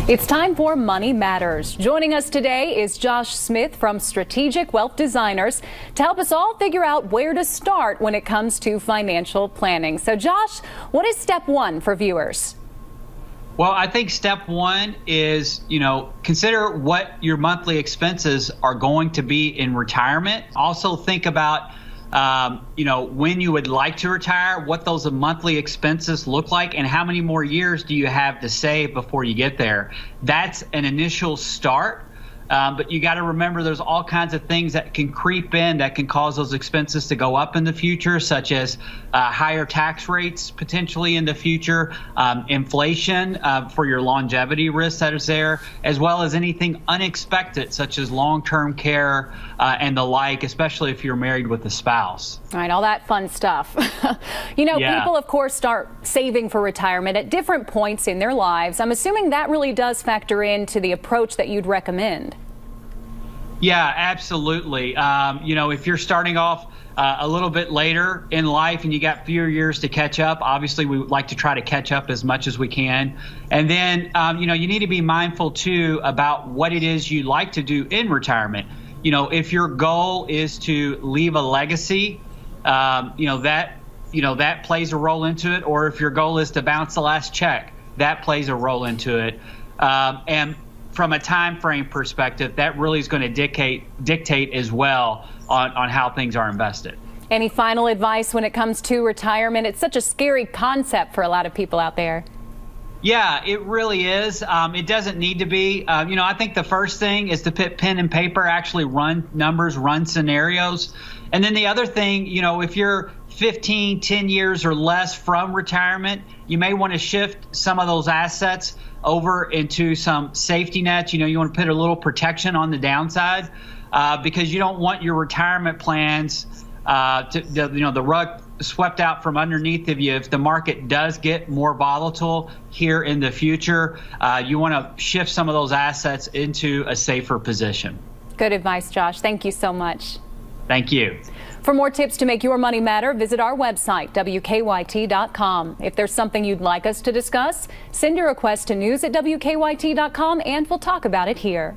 It's time for Money Matters. Joining us today is Josh Smith from Strategic Wealth Designers to help us all figure out where to start when it comes to financial planning. So Josh, what is step one for viewers? Well, I think step one is, consider what your monthly expenses are going to be in retirement. Also think about when you would like to retire, what those monthly expenses look like, and how many more years do you have to save before you get there. That's an initial start. But you got to remember there's all kinds of things that can creep in that can cause those expenses to go up in the future, such as higher tax rates potentially in the future, inflation for your longevity risk that is there, as well as anything unexpected such as long-term care and the like, especially if you're married with a spouse. All right, all that fun stuff. People, of course, start saving for retirement at different points in their lives. I'm assuming that really does factor into the approach that you'd recommend. Yeah, absolutely. If you're starting off a little bit later in life and you got fewer years to catch up, obviously we would like to try to catch up as much as we can. And then, you need to be mindful too about what it is you like to do in retirement. If your goal is to leave a legacy, that plays a role into it. Or if your goal is to bounce the last check, that plays a role into it. And from a time frame perspective, that really is going to dictate as well on how things are invested. Any final advice when it comes to retirement? It's such a scary concept for a lot of people out there. Yeah, it really is. It doesn't need to be. I think the first thing is to put pen and paper, actually run numbers, run scenarios. And then the other thing, if you're 10 years or less from retirement, you may want to shift some of those assets over into some safety nets. You want to put a little protection on the downside because you don't want your retirement plans the rug swept out from underneath of you. If the market does get more volatile here in the future, you want to shift some of those assets into a safer position. Good advice, Josh. Thank you so much. Thank you. For more tips to make your money matter, visit our website, WKYT.com. If there's something you'd like us to discuss, send your request to news@WKYT.com and we'll talk about it here.